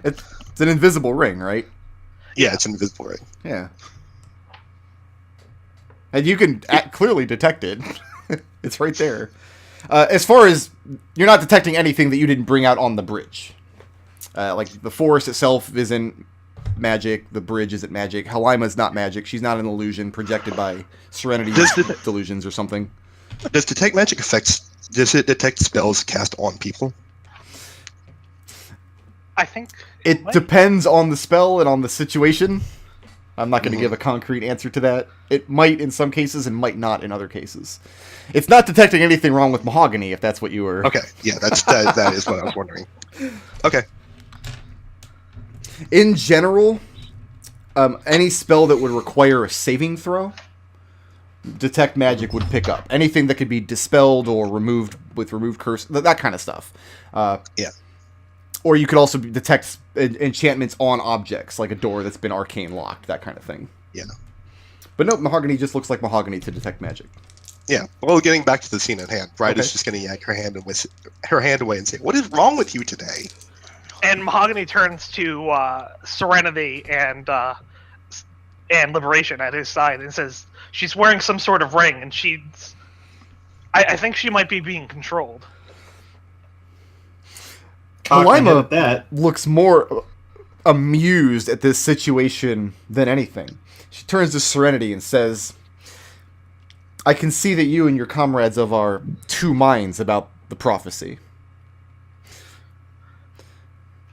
It's an invisible ring, right? Yeah, it's an invisible ring. Yeah. And you can clearly detect it. It's right there. As far as you're not detecting anything that you didn't bring out on the bridge. Like the forest itself isn't magic. The bridge isn't magic. Halima's not magic. She's not an illusion projected by Serenity delusions or something. Does detect magic effects? Does it detect spells cast on people? I think it depends on the spell and on the situation. I'm not going to give a concrete answer to that. It might in some cases and might not in other cases. It's not detecting anything wrong with Mahogany, if that's what you were... Okay, yeah, that is what I was wondering. Okay. In general, any spell that would require a saving throw, detect magic would pick up. Anything that could be dispelled or removed with removed curse, that kind of stuff. Yeah. Or you could also detect enchantments on objects, like a door that's been arcane locked, that kind of thing. Yeah. But no, Mahogany just looks like Mahogany to detect magic. Yeah. Well, getting back to the scene at hand, Riot is just going to yank her hand away and say, "What is wrong with you today?" And Mahogany turns to Serenity and Liberation at his side and says she's wearing some sort of ring, and I think she might be being controlled. Halima looks more amused at this situation than anything. She turns to Serenity and says, I can see that you and your comrades are two minds about the prophecy.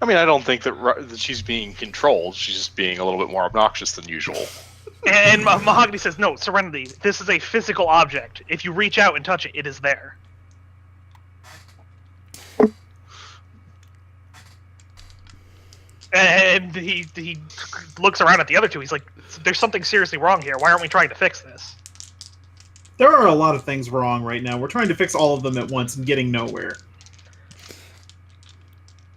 I mean, I don't think that she's being controlled. She's just being a little bit more obnoxious than usual. And Mahogany says, no, Serenity, this is a physical object. If you reach out and touch it, it is there. And he looks around at the other two. He's like, there's something seriously wrong here. Why aren't we trying to fix this? There are a lot of things wrong right now. We're trying to fix all of them at once and getting nowhere.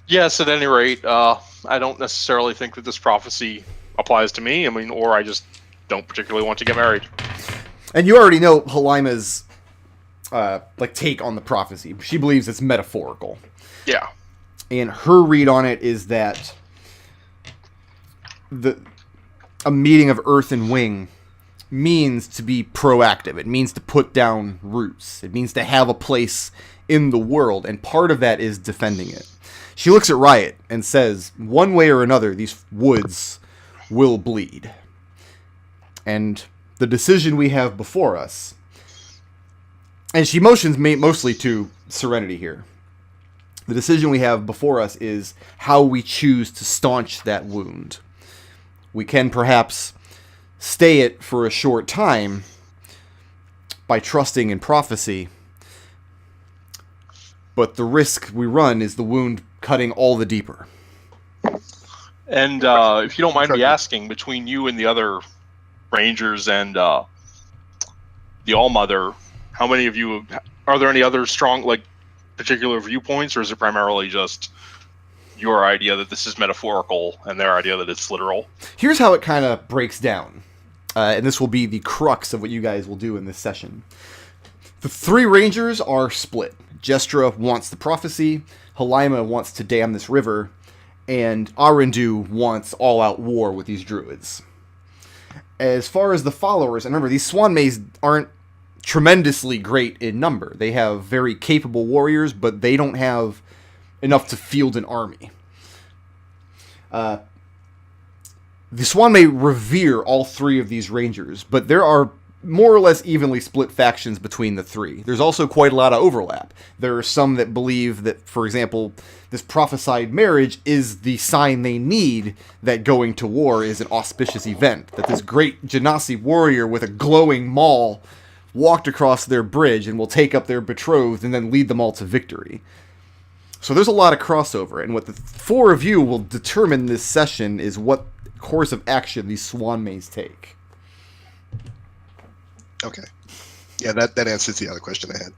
Yes, at any rate, I don't necessarily think that this prophecy applies to me. I mean, or I just don't particularly want to get married. And you already know Halima's take on the prophecy. She believes it's metaphorical. Yeah. And her read on it is that a meeting of earth and wing means to be proactive. It means to put down roots. It means to have a place in the world, and part of that is defending it. She looks at Riot and says, one way or another, these woods will bleed. And the decision we have before us, and she motions mostly to Serenity here, the decision we have before us is how we choose to staunch that wound. We can perhaps stay it for a short time by trusting in prophecy, but the risk we run is the wound cutting all the deeper. And if you don't mind me asking, between you and the other Rangers and the All-Mother, how many of you, are there any other strong, particular viewpoints, or is it primarily just your idea that this is metaphorical and their idea that it's literal? Here's how it kind of breaks down, and this will be the crux of what you guys will do in this session. The three Rangers are split. Jestra wants the prophecy, Halima wants to dam this river, and Arindu wants all-out war with these druids. As far as the followers, and remember, these Swan Mays aren't tremendously great in number. They have very capable warriors, but they don't have enough to field an army. The Swan may revere all three of these Rangers, but there are more or less evenly split factions between the three. There's also quite a lot of overlap. There are some that believe that, for example, this prophesied marriage is the sign they need that going to war is an auspicious event, that this great Genasi warrior with a glowing maul walked across their bridge and will take up their betrothed and then lead them all to victory. So there's a lot of crossover, and what the four of you will determine this session is what course of action these Swan Mays take. Okay. Yeah, that answers the other question I had.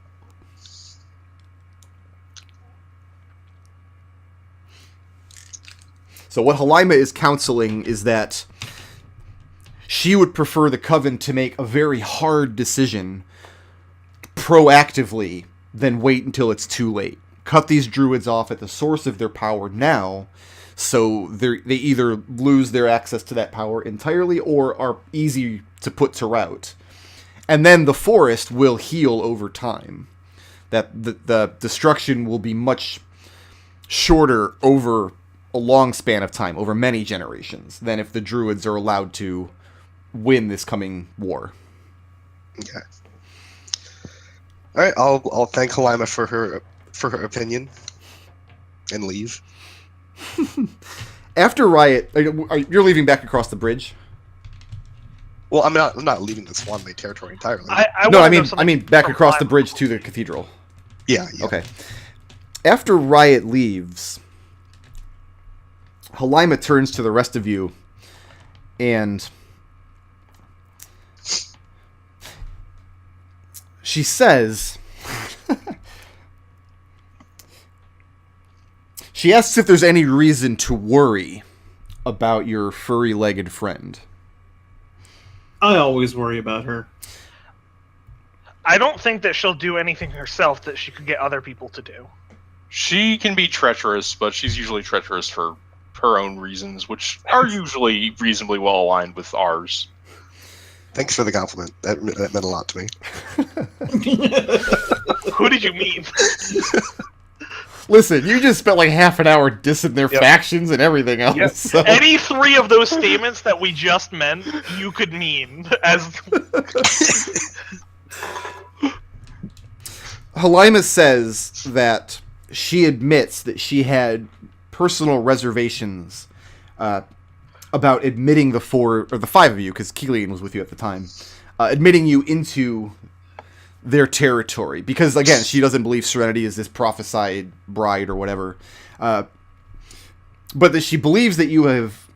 So what Halima is counseling is that she would prefer the Coven to make a very hard decision proactively than wait until it's too late. Cut these druids off at the source of their power now, So they either lose their access to that power entirely or are easy to put to rout. And then the forest will heal over time. That the destruction will be much shorter over a long span of time, over many generations, than if the druids are allowed to win this coming war. Okay. All right, I'll thank Halima for her opinion and leave. After Riot, you're leaving back across the bridge. Well, I'm not leaving the Swanmay territory entirely. I mean back across the bridge to the cathedral. Yeah. Okay. After Riot leaves, Halima turns to the rest of you and she says, she asks if there's any reason to worry about your furry-legged friend. I always worry about her. I don't think that she'll do anything herself that she could get other people to do. She can be treacherous, but she's usually treacherous for her own reasons, which are usually reasonably well aligned with ours. Thanks for the compliment. That meant a lot to me. Who did you mean? Listen, you just spent like half an hour dissing their factions and everything else. Yep. So. Any three of those statements that we just meant, you could mean as... Halima says that she admits that she had personal reservations about admitting the five of you, because Kelian was with you at the time, admitting you into their territory. Because, again, she doesn't believe Serenity is this prophesied bride or whatever. But that she believes that you have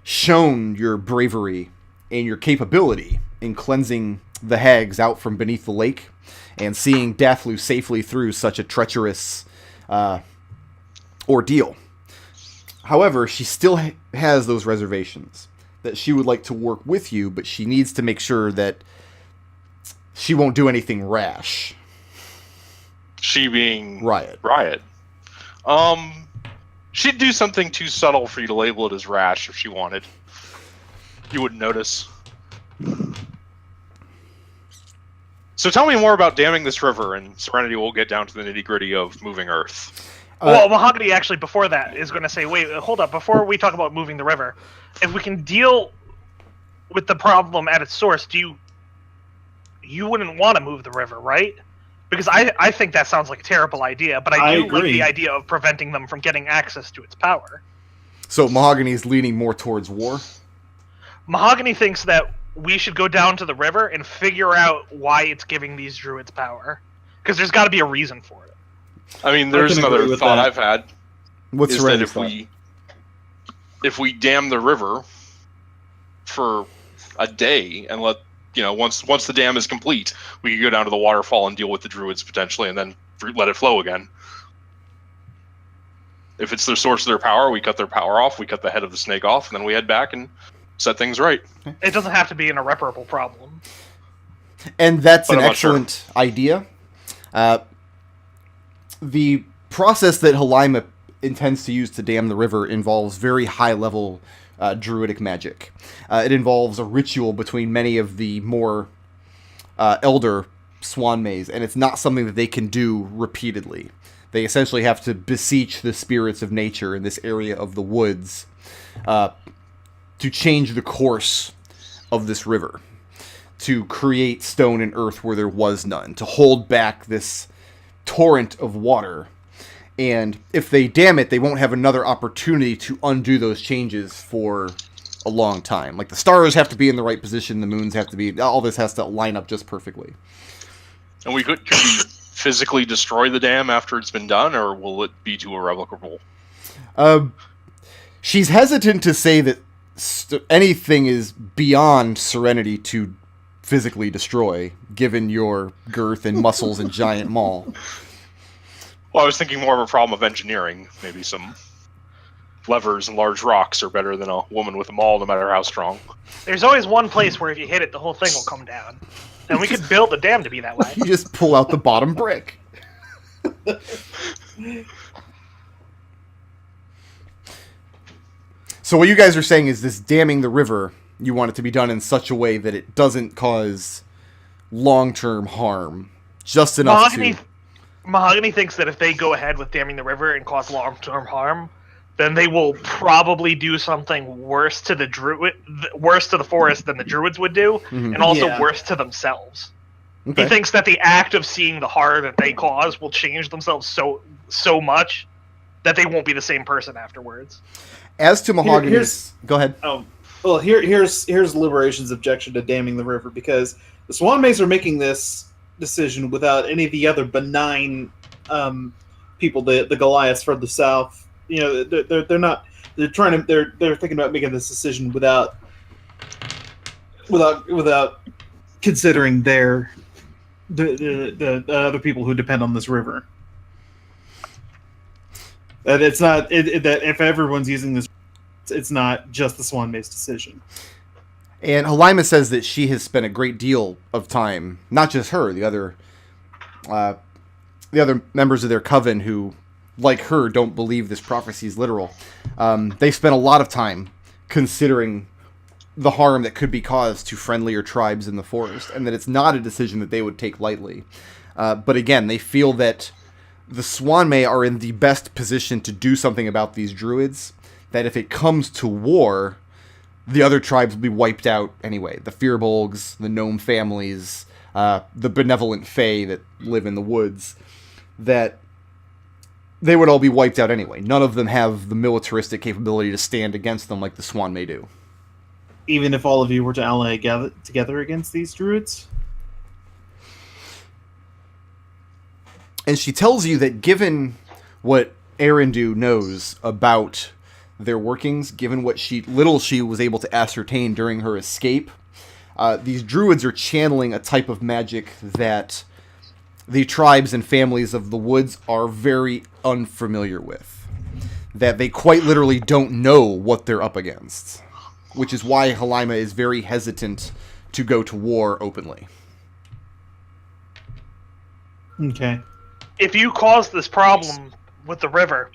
shown your bravery and your capability in cleansing the hags out from beneath the lake and seeing Dathlu safely through such a treacherous ordeal. However, she still has those reservations that she would like to work with you, but she needs to make sure that she won't do anything rash. She being Riot. She'd do something too subtle for you to label it as rash if she wanted. You wouldn't notice. So tell me more about damming this river, and Serenity will get down to the nitty-gritty of moving Earth. Well, Mahogany actually before that is going to say, wait, hold up, before we talk about moving the river, if we can deal with the problem at its source, you wouldn't want to move the river, right? Because I think that sounds like a terrible idea, but I do like the idea of preventing them from getting access to its power. So Mahogany is leaning more towards war? Mahogany thinks that we should go down to the river and figure out why it's giving these druids power. Because there's got to be a reason for it. I mean, there's another thought I've had. What's is that if we dam the river for a day and let, once the dam is complete, we could go down to the waterfall and deal with the druids potentially, and then let it flow again. If it's the source of their power, we cut their power off, we cut the head of the snake off, and then we head back and set things right. It doesn't have to be an irreparable problem. And that's an excellent idea. The process that Halima intends to use to dam the river involves very high-level druidic magic. It involves a ritual between many of the more elder Swanmays, and it's not something that they can do repeatedly. They essentially have to beseech the spirits of nature in this area of the woods to change the course of this river, to create stone and earth where there was none, to hold back this torrent of water. And if they dam it, they won't have another opportunity to undo those changes for a long time. Like, the stars have to be in the right position, the moons have to be... all this has to line up just perfectly. And could we physically destroy the dam after it's been done, or will it be too irrevocable? She's hesitant to say that anything is beyond Serenity to physically destroy, given your girth and muscles and giant maul. Well, I was thinking more of a problem of engineering. Maybe some levers and large rocks are better than a woman with a maul, no matter how strong. There's always one place where if you hit it, the whole thing will come down. And we could build the dam to be that way. You just pull out the bottom brick. So what you guys are saying is this damming the river, you want it to be done in such a way that it doesn't cause long-term harm, just enough Mahogany thinks that if they go ahead with damming the river and cause long-term harm, then they will probably do something worse to the forest than the druids would do, and also worse to themselves. Okay. He thinks that the act of seeing the horror that they cause will change themselves so much that they won't be the same person afterwards. As to Mahogany's... Go ahead. Oh, well, here's Liberation's objection to damming the river, because the Swanmays are making this decision without any of the other benign people, the Goliaths from the south. You know, they're not. They're thinking about making this decision without considering the other people who depend on this river. That it's not that if everyone's using this, it's not just the Swanmays' decision. And Halima says that she has spent a great deal of time, not just her, the other members of their coven who, like her, don't believe this prophecy is literal. They spent a lot of time considering the harm that could be caused to friendlier tribes in the forest, and that it's not a decision that they would take lightly. But again, they feel that the Swanmay are in the best position to do something about these druids, that if it comes to war, the other tribes will be wiped out anyway. The Firbolgs, the gnome families, the benevolent fae that live in the woods, that they would all be wiped out anyway. None of them have the militaristic capability to stand against them like the Swanmay do. Even if all of you were to ally together against these druids? And she tells you that given what Arindu knows about their workings, given what little she was able to ascertain during her escape, these druids are channeling a type of magic that the tribes and families of the woods are very unfamiliar with. That they quite literally don't know what they're up against. Which is why Halima is very hesitant to go to war openly. Okay. If you cause this problem with the river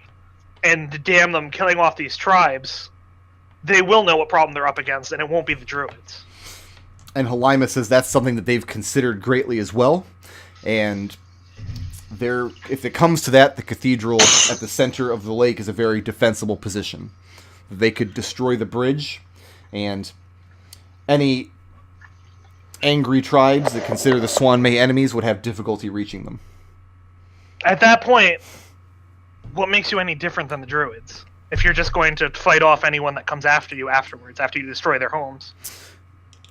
and dam them, killing off these tribes, they will know what problem they're up against, and it won't be the druids. And Halima says that's something that they've considered greatly as well. And if it comes to that, the cathedral at the center of the lake is a very defensible position. They could destroy the bridge, and any angry tribes that consider the Swanmay enemies would have difficulty reaching them. At that point, what makes you any different than the druids? If you're just going to fight off anyone that comes after you afterwards, after you destroy their homes.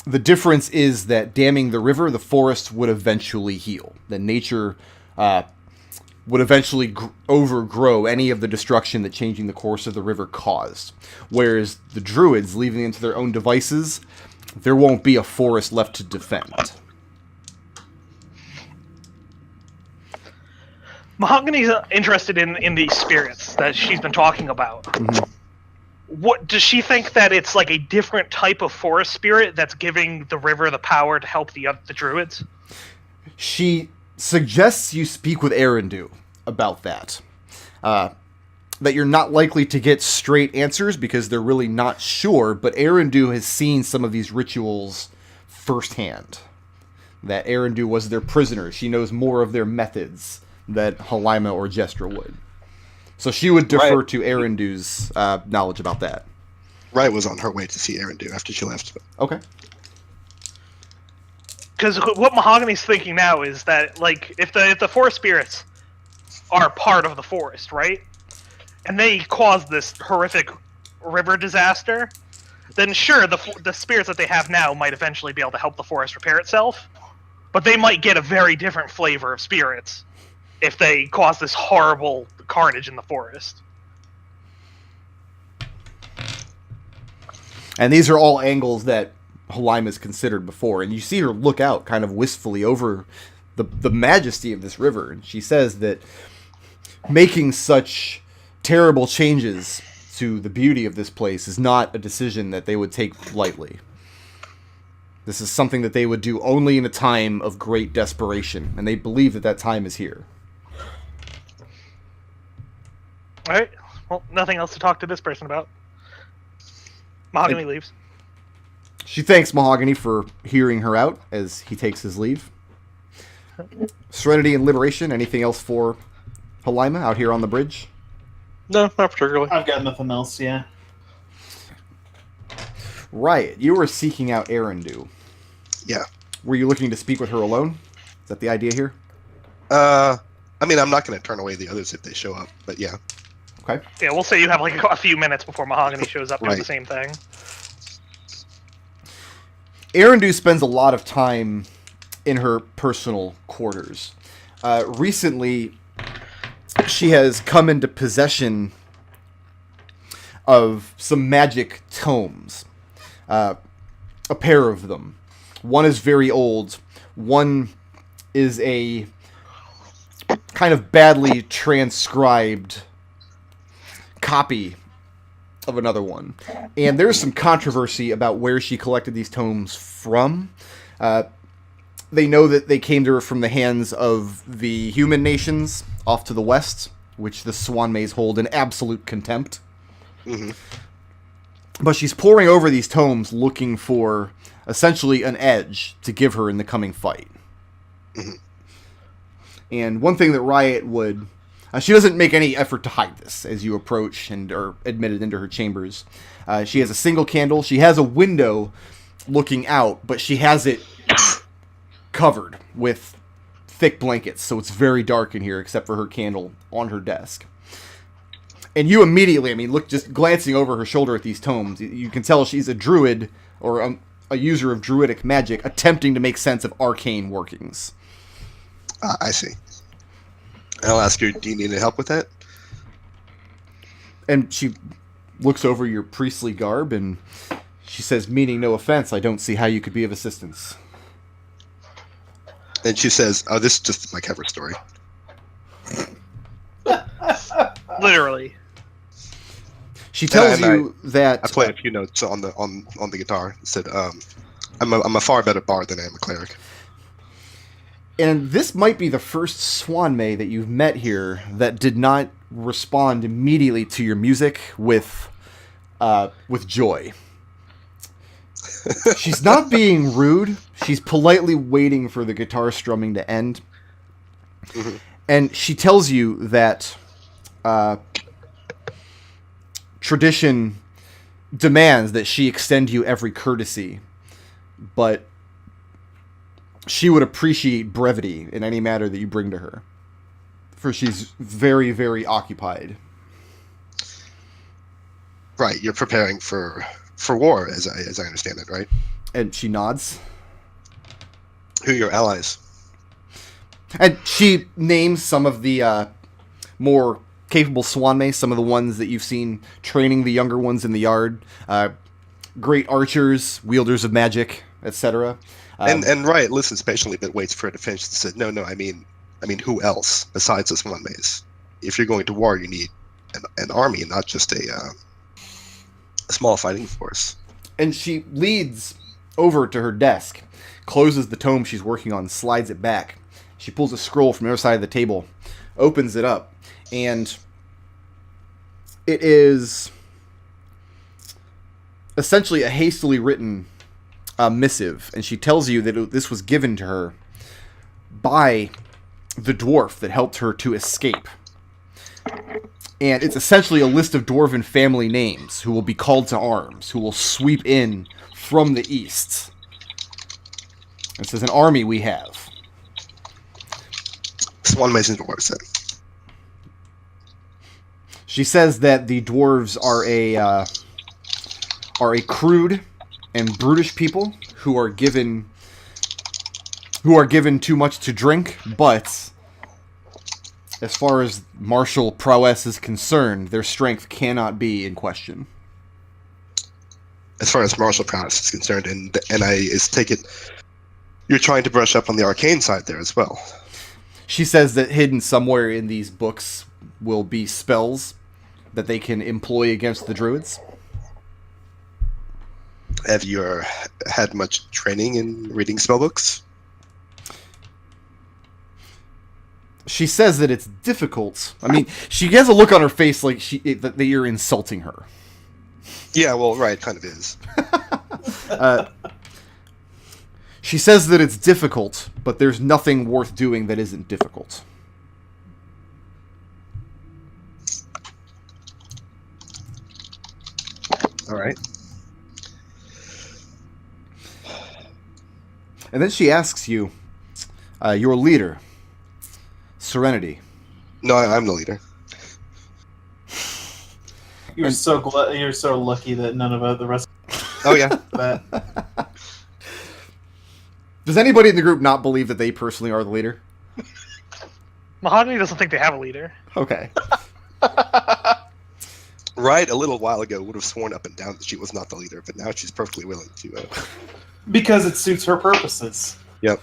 The difference is that damming the river, the forest would eventually heal. That nature would eventually overgrow any of the destruction that changing the course of the river caused. Whereas the druids, leaving into their own devices, there won't be a forest left to defend. Mahogany's interested in these spirits that she's been talking about. Mm-hmm. What does she think that it's like a different type of forest spirit that's giving the river the power to help the druids? She suggests you speak with Arindu about that. That you're not likely to get straight answers because they're really not sure, but Arindu has seen some of these rituals firsthand. That Arindu was their prisoner. She knows more of their methods than Halima or Jestra would. So she would defer to Arindu's knowledge about that. Riot was on her way to see Arindu after she left. Okay. Because what Mahogany's thinking now is that, like, if the forest spirits are part of the forest, right, and they cause this horrific river disaster, then sure, the spirits that they have now might eventually be able to help the forest repair itself, but they might get a very different flavor of spirits if they cause this horrible carnage in the forest. And these are all angles that Halima's considered before, and you see her look out kind of wistfully over the majesty of this river, and she says that making such terrible changes to the beauty of this place is not a decision that they would take lightly. This is something that they would do only in a time of great desperation, and they believe that that time is here. Alright, well, nothing else to talk to this person about. Mahogany leaves. She thanks Mahogany for hearing her out as he takes his leave. Serenity and Liberation. Anything else for Halima out here on the bridge? No, not particularly. I've got nothing else. Yeah. Riot, you were seeking out Arindu. Yeah. Were you looking to speak with her alone? Is that the idea here? I mean, I'm not going to turn away the others if they show up, but yeah. Okay. Yeah, we'll say you have like a few minutes before Mahogany shows up doing the Right. same thing. Arindu spends a lot of time in her personal quarters. Recently, she has come into possession of some magic tomes. A pair of them. One is very old. One is a kind of badly transcribed copy of another one. And there's some controversy about where she collected these tomes from. They know that they came to her from the hands of the human nations off to the west, which the Swan Mays hold in absolute contempt. Mm-hmm. But she's poring over these tomes looking for essentially an edge to give her in the coming fight. Mm-hmm. And one thing that Riot would... she doesn't make any effort to hide this as you approach and are admitted into her chambers. She has a single candle. She has a window looking out, but she has it covered with thick blankets, so it's very dark in here except for her candle on her desk. And you immediately, look, just glancing over her shoulder at these tomes, you can tell she's a druid or a user of druidic magic attempting to make sense of arcane workings. I see. I'll ask her, do you need any help with that? And she looks over your priestly garb and she says, meaning no offense, I don't see how you could be of assistance. And she says, oh, this is just my cover story. Literally. She tells And you that... I play a few notes on the guitar. It said, I'm a far better bard than I am a cleric. And this might be the first Swan May that you've met here that did not respond immediately to your music with joy. She's not being rude. She's politely waiting for the guitar strumming to end. Mm-hmm. And she tells you that tradition demands that she extend you every courtesy, but she would appreciate brevity in any matter that you bring to her, for she's very, very occupied. Right, you're preparing for war, as I understand it, right? And she nods. Who are your allies? And she names some of the more capable Swan Mays, some of the ones that you've seen training the younger ones in the yard. Great archers, wielders of magic, etc. And Riot listens patiently, but waits for it to finish and says, no, I mean, who else besides the Swan Mays? If you're going to war, you need an army, not just a small fighting force. And she leads over to her desk, closes the tome she's working on, slides it back. She pulls a scroll from the other side of the table, opens it up, and it is essentially a hastily written missive. And she tells you that this was given to her by the dwarf that helped her to escape. And it's essentially a list of dwarven family names who will be called to arms, who will sweep in from the east. It says, an army we have. Swan Mays and dwarves, then. She says that the dwarves are a crude and brutish people who are given too much to drink, but as far as martial prowess is concerned, their strength cannot be in question. As far as martial prowess is concerned, and I take it you're trying to brush up on the arcane side there as well. She says that hidden somewhere in these books will be spells that they can employ against the druids. Have you had much training in reading spellbooks? She says that it's difficult. She has a look on her face like that you're insulting her. Yeah, well, right, kind of is. She says that it's difficult, but there's nothing worth doing that isn't difficult. All right. And then she asks you, your leader, Serenity. No, I'm the leader. You're so lucky that none of the rest. Oh yeah. That. Does anybody in the group not believe that they personally are the leader? Mahogany doesn't think they have a leader. Okay. Riot a little while ago would have sworn up and down that she was not the leader, but now she's perfectly willing to. Because it suits her purposes. Yep.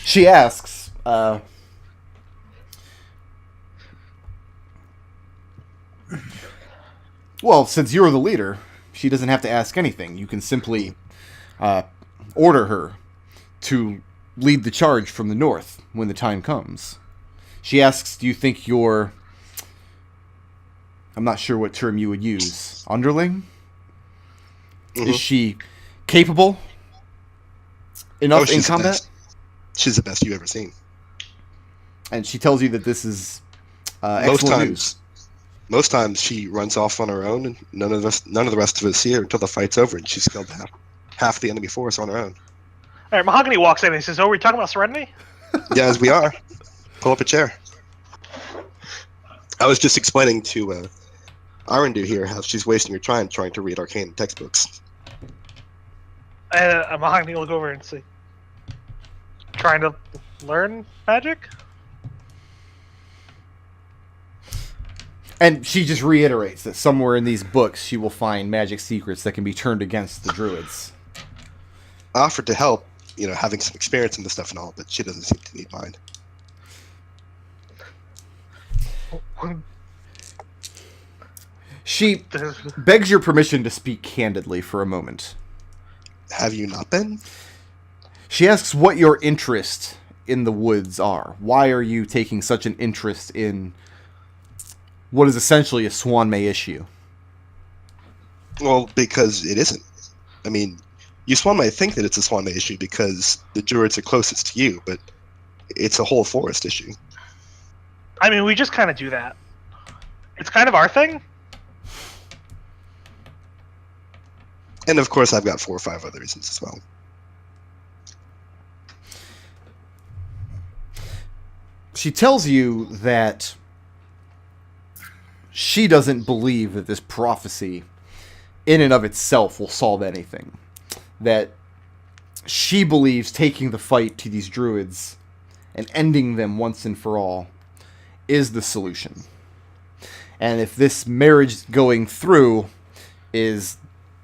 She asks, well, since you're the leader, she doesn't have to ask anything. You can simply order her to lead the charge from the north when the time comes. She asks, do you think you're... I'm not sure what term you would use. Underling? Mm-hmm. Is she capable enough in combat? Best. She's the best you've ever seen. And she tells you that this is excellent news. Most times she runs off on her own, and none of the rest of us see her until the fight's over, and she's killed half the enemy force on her own. All right, Mahogany walks in and he says, "Oh, we're talking about Serenity?" Yeah, as we are. Pull up a chair. I was just explaining to Arindu here how she's wasting her time trying to read arcane textbooks. Mahogany will look over and say, "Trying to learn magic?" And she just reiterates that somewhere in these books she will find magic secrets that can be turned against the druids. I offered to help, having some experience in this stuff and all, but she doesn't seem to need mine. She begs your permission to speak candidly for a moment. Have you not been? She asks what your interest in the woods are. Why are you taking such an interest in what is essentially a Swanmay issue? Well, because it isn't. I mean, you Swanmay think that it's a Swanmay issue because the druids are closest to you, but it's a whole forest issue. I mean, we just kind of do that. It's kind of our thing. And of course, I've got 4 or 5 other reasons as well. She tells you that she doesn't believe that this prophecy in and of itself will solve anything. That she believes taking the fight to these druids and ending them once and for all is the solution. And if this marriage going through is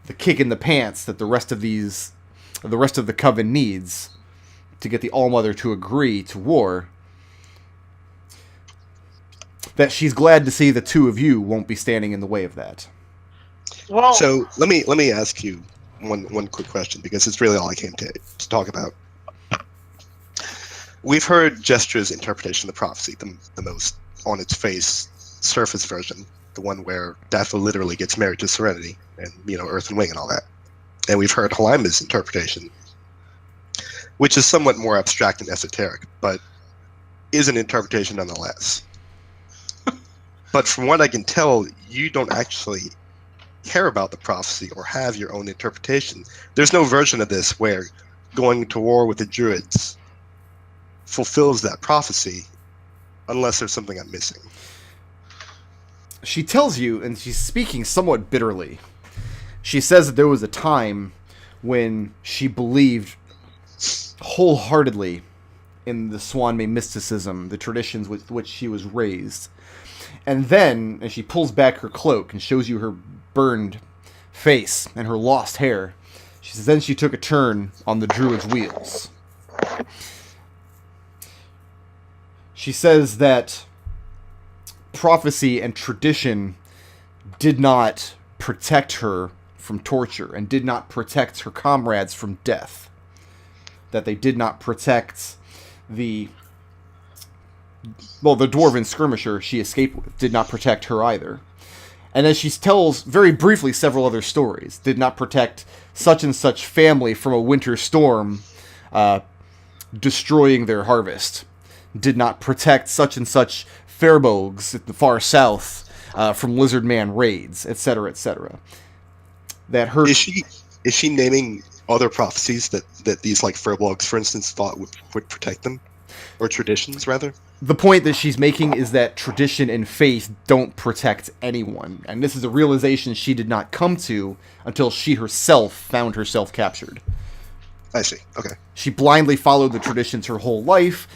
the kick in the pants that the rest of the coven needs to get the Allmother to agree to war, that she's glad to see the two of you won't be standing in the way of that. Well, So let me ask you one quick question, because it's really all I came to talk about. We've heard Jestra's interpretation of the prophecy, the most on its face surface version, the one where Daffo literally gets married to Serenity and Earth and Wing and all that. And we've heard Halima's interpretation, which is somewhat more abstract and esoteric, but is an interpretation nonetheless. But from what I can tell, you don't actually care about the prophecy or have your own interpretation. There's no version of this where going to war with the druids fulfills that prophecy, unless there's something I'm missing. She tells you, and she's speaking somewhat bitterly, she says that there was a time when she believed wholeheartedly in the Swanmay mysticism, the traditions with which she was raised. And then, as she pulls back her cloak and shows you her burned face and her lost hair, she says then she took a turn on the druid's wheels. She says that prophecy and tradition did not protect her from torture and did not protect her comrades from death. That they did not protect the dwarven skirmisher she escaped with did not protect her either. And then she tells, very briefly, several other stories. Did not protect such and such family from a winter storm destroying their harvest. Did not protect such and such Fairbogs at the far south from lizard man raids, etc., etc. That her Is she naming other prophecies that these like Furbolgs, for instance, thought would protect them, or traditions rather? The point that she's making is that tradition and faith don't protect anyone, and this is a realization she did not come to until she herself found herself captured. I see. Okay. She blindly followed the traditions her whole life.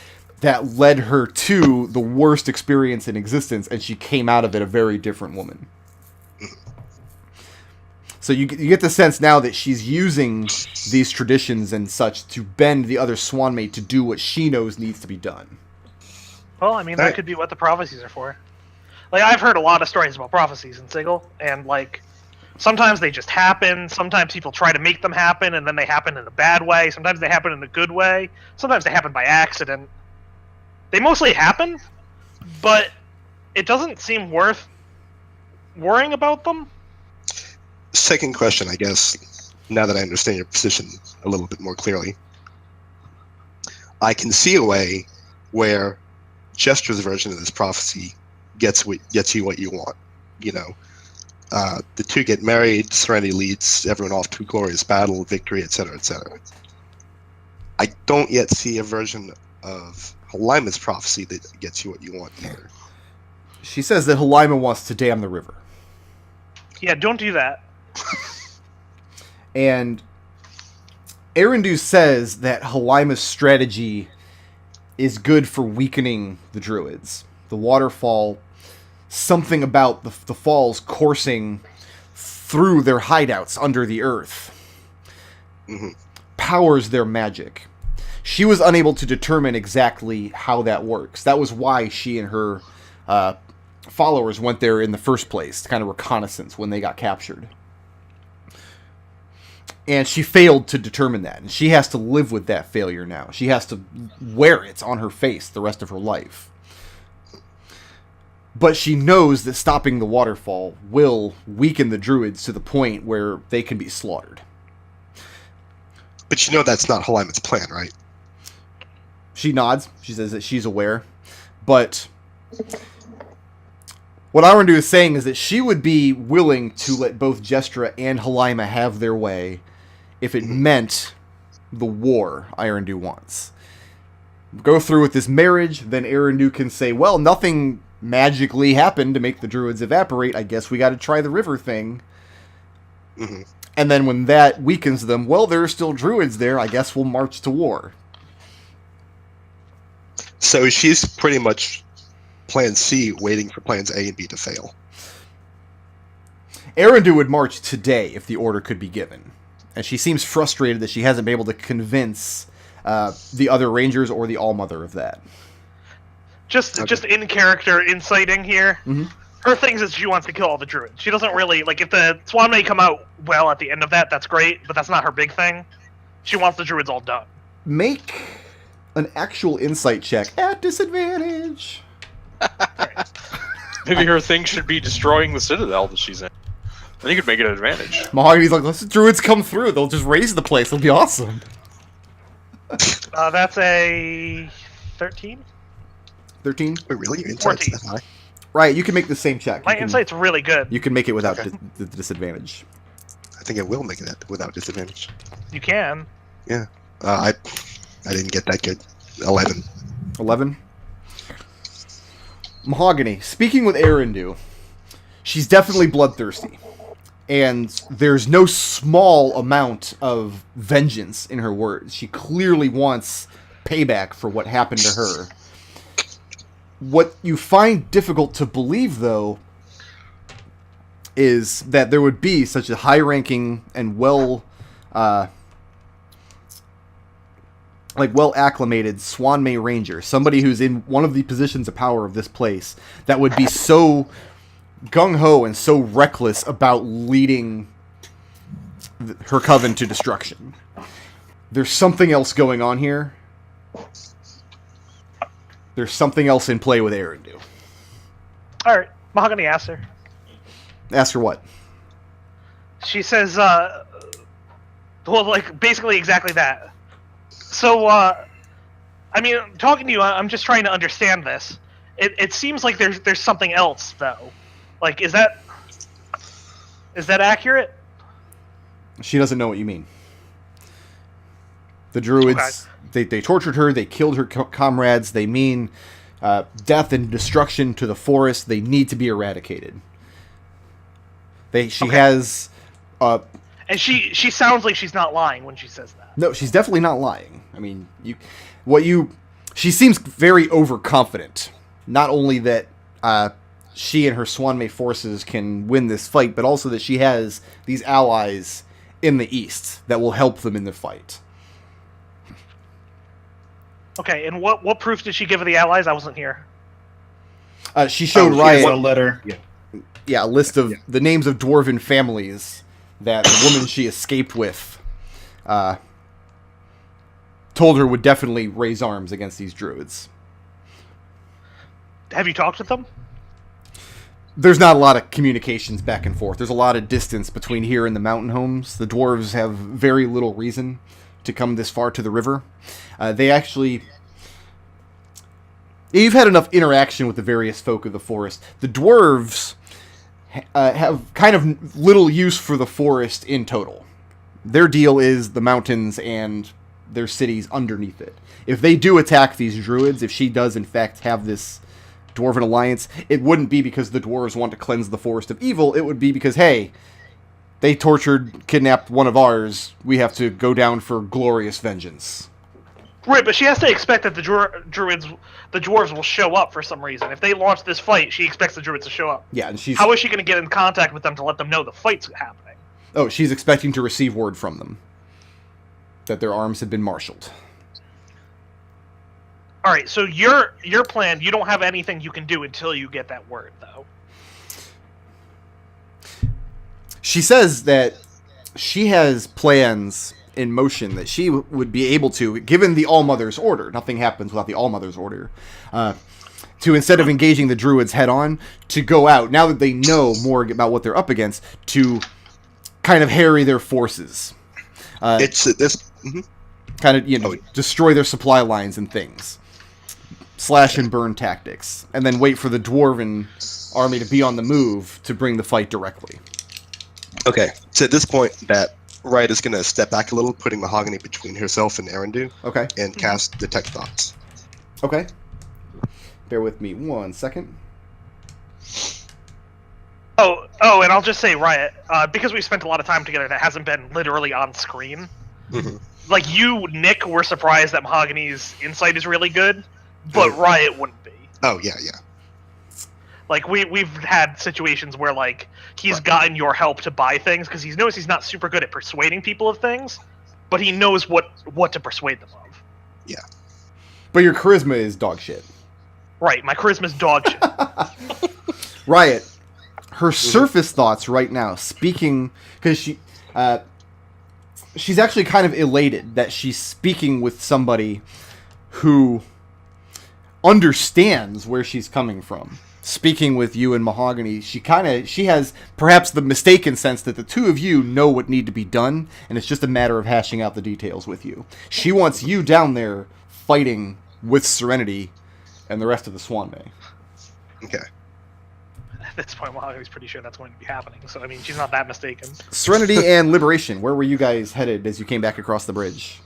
That led her to the worst experience in existence, and she came out of it a very different woman. So you get the sense now that she's using these traditions and such to bend the other Swanmaid to do what she knows needs to be done. Well, I mean, that could be what the prophecies are for. Like, I've heard a lot of stories about prophecies in Sigil, and, like, sometimes they just happen, sometimes people try to make them happen, and then they happen in a bad way, sometimes they happen in a good way, sometimes they happen by accident. They mostly happen, but it doesn't seem worth worrying about them. Second question, I guess, now that I understand your position a little bit more clearly. I can see a way where Jestra's version of this prophecy gets you what you want. You know, the two get married, Serenity leads everyone off to a glorious battle, victory, etc., etc. I don't yet see a version of Halima's prophecy that gets you what you want either. She says that Halima wants to dam the river. Yeah, don't do that. And Arindu says that Halima's strategy is good for weakening the Druids. The waterfall, something about the falls coursing through their hideouts under the earth, powers their magic. She was unable to determine exactly how that works. That was why she and her followers went there in the first place, kind of reconnaissance when they got captured. And she failed to determine that. And she has to live with that failure now. She has to wear it on her face the rest of her life. But she knows that stopping the waterfall will weaken the Druids to the point where they can be slaughtered. But you know that's not Halima's plan, right? She nods. She says that she's aware. But what Arindu is saying is that she would be willing to let both Jestra and Halima have their way if it meant the war Arindu wants. Go through with this marriage, then Arindu can say, well, nothing magically happened to make the Druids evaporate. I guess we got to try the river thing. And then when that weakens them, well, there are still Druids there. I guess we'll march to war. So she's pretty much plan C, waiting for plans A and B to fail. Arindu would march today if the order could be given. And she seems frustrated that she hasn't been able to convince the other Rangers or the Allmother of that. Just in character inciting here. Her thing is she wants to kill all the Druids. She doesn't really, like, if the Swan may come out well at the end of that, that's great, but that's not her big thing. She wants the Druids all done. Make an actual insight check at disadvantage. Maybe her thing should be destroying the citadel that she's in. I think it'd make it an advantage. Mahogany's like, let the Druids come through. They'll just raise the place. It'll be awesome. That's a 13? 13? Wait, really? Your insight's 14. that high? Right, you can make the same check. My insight's really good. You can make it without the disadvantage. I think it will make it without disadvantage. You can. Yeah. I didn't get that good. 11. 11? Mahogany, speaking with Arindu, she's definitely bloodthirsty. And there's no small amount of vengeance in her words. She clearly wants payback for what happened to her. What you find difficult to believe, though, is that there would be such a high-ranking and well-acclimated Swanmay Ranger, somebody who's in one of the positions of power of this place, that would be so gung-ho and so reckless about leading her coven to destruction. There's something else going on here. There's something else in play with Arindu. Alright, Mahogany asks her. Ask her what? She says, well, like, basically exactly that. So, I mean, talking to you, I'm just trying to understand this. It seems like there's something else, though. Like, is that accurate? She doesn't know what you mean. The Druids, they tortured her, they killed her comrades, they mean death and destruction to the forest. They need to be eradicated. She has... and she sounds like she's not lying when she says that. No, she's definitely not lying. I mean, she seems very overconfident. Not only that she and her Swanmay forces can win this fight, but also that she has these allies in the east that will help them in the fight. Okay, and what proof did she give of the allies? I wasn't here. She showed Riot a letter. Yeah, a list of the names of dwarven families that the woman she escaped with told her would definitely raise arms against these druids. Have you talked with them? There's not a lot of communications back and forth. There's a lot of distance between here and the mountain homes. The dwarves have very little reason to come this far to the river. You've had enough interaction with the various folk of the forest. The dwarves have kind of little use for the forest in total. Their deal is the mountains and their cities underneath it. If they do attack these druids, if she does in fact have this dwarven alliance, it wouldn't be because the dwarves want to cleanse the forest of evil. It would be because, hey, they kidnapped one of ours. We have to go down for glorious vengeance. Right, but she has to expect that the dwarves will show up for some reason. If they launch this fight, she expects the druids to show up. Yeah, and how is she going to get in contact with them to let them know the fight's happening? Oh, she's expecting to receive word from them that their arms have been marshaled. All right, so your plan, you don't have anything you can do until you get that word, though. She says that she has plans in motion that she would be able to, given the All-Mother's order, nothing happens without the All-Mother's order, to, instead of engaging the druids head-on, to go out, now that they know more about what they're up against, to kind of harry their forces. It's this... Mm-hmm. Kind of, destroy their supply lines and things. Slash and burn tactics. And then wait for the dwarven army to be on the move to bring the fight directly. Okay, so at this point, that Riot is going to step back a little, putting Mahogany between herself and Arindu. Okay. And cast Detect Thoughts. Okay. Bear with me 1 second. Oh, and I'll just say, Riot, because we spent a lot of time together that hasn't been literally on screen, like, you, Nich, were surprised that Mahogany's insight is really good, but Riot wouldn't be. Oh, yeah. Like, we've had situations where, like, he's gotten your help to buy things, because he's noticed he's not super good at persuading people of things, but he knows what to persuade them of. Yeah. But your charisma is dog shit. Right, my charisma's dog shit. Riot, her surface thoughts right now, speaking, because she's actually kind of elated that she's speaking with somebody who understands where she's coming from. Speaking with you and Mahogany, she has perhaps the mistaken sense that the two of you know what need to be done, and it's just a matter of hashing out the details with you. She wants you down there fighting with Serenity and the rest of the Swanmay. Okay. At this point, Mahogany's pretty sure that's going to be happening, so I mean, she's not that mistaken. Serenity and Liberation, where were you guys headed as you came back across the bridge?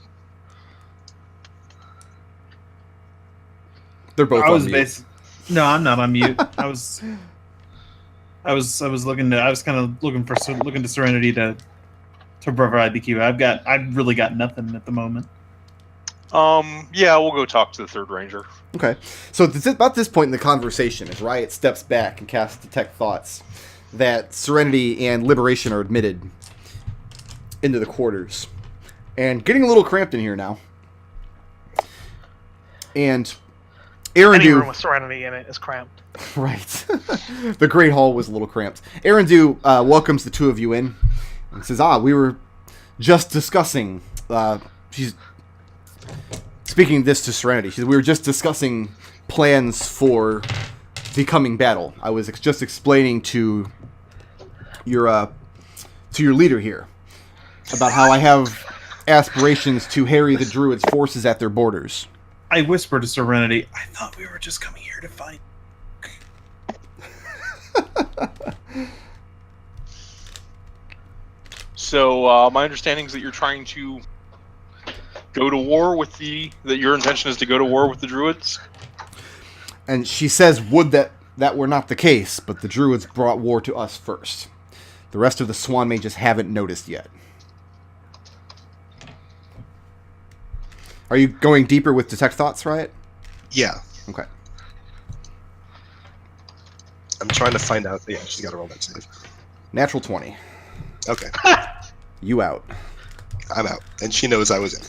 They're both on mute. No, I'm not on mute. I was looking to Serenity to provide the cue. I've really got nothing at the moment. Yeah, we'll go talk to the third ranger. Okay. So it's about this point in the conversation, as Riot steps back and casts Detect Thoughts, that Serenity and Liberation are admitted into the quarters. And getting a little cramped in here now. And Arindu... Any room with Serenity in it is cramped. Right. The Great Hall was a little cramped. Arindu welcomes the two of you in and says, we were just discussing... she's speaking this to Serenity. She said, we were just discussing plans for the coming battle. I was just explaining to your leader here about how I have aspirations to harry the Druid's forces at their borders. I whisper to Serenity, I thought we were just coming here to fight. So my understanding is that you're trying to go to war with that your intention is to go to war with the Druids? And she says, would that were not the case, but the Druids brought war to us first. The rest of the Swan Mages haven't noticed yet. Are you going deeper with Detect Thoughts, Riot? Yeah. Okay. I'm trying to find out. Yeah, she's got to roll that save. Natural 20. Okay. You out. I'm out. And she knows I was in.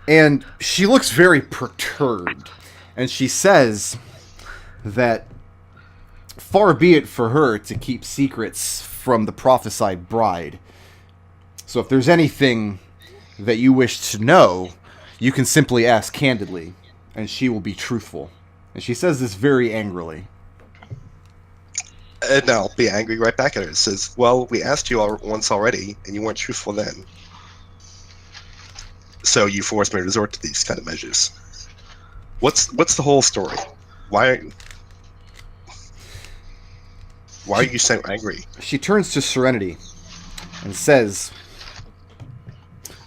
And she looks very perturbed. And she says that far be it for her to keep secrets from the prophesied bride. So if there's anything that you wish to know, you can simply ask candidly, and she will be truthful. And she says this very angrily. And I'll be angry right back at her. It says, well, we asked you once already, and you weren't truthful then. So you forced me to resort to these kind of measures. What's the whole story? Why are you so angry? She turns to Serenity and says,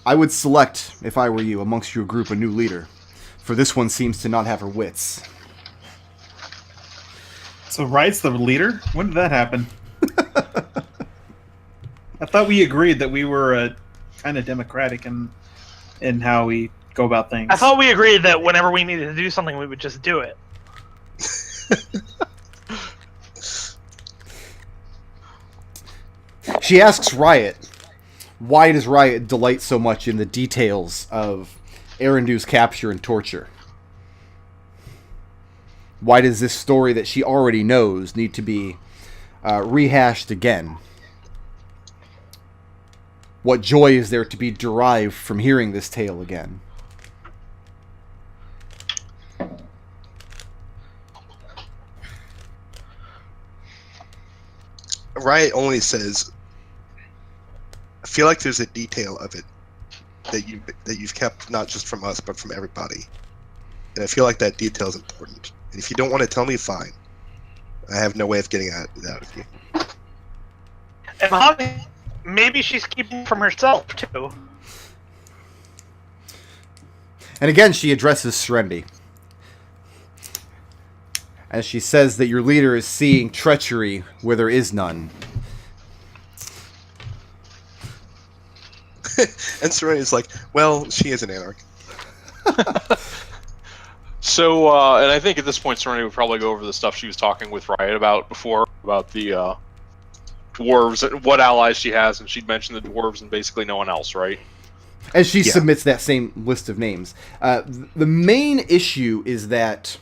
I would select, if I were you, amongst your group a new leader, for this one seems to not have her wits. So Riot's the leader? When did that happen? I thought we agreed that we were kind of democratic in how we go about things. I thought we agreed that whenever we needed to do something, we would just do it. She asks Riot, why does Riot delight so much in the details of Arendu's capture and torture? Why does this story that she already knows need to be rehashed again? What joy is there to be derived from hearing this tale again? Riot only says, I feel like there's a detail of it that you've kept not just from us but from everybody, and I feel like that detail is important. And if you don't want to tell me, fine. I have no way of getting it out of you. And Mahogany, maybe she's keeping from herself too. And again, she addresses Serenity. As she says that your leader is seeing treachery where there is none. And Serenity's like, well, she is an anarch. So, and I think at this point, Serenity would probably go over the stuff she was talking with Riot about before, about the dwarves, what allies she has, and she'd mentioned the dwarves and basically no one else, right? As she submits that same list of names. The main issue is that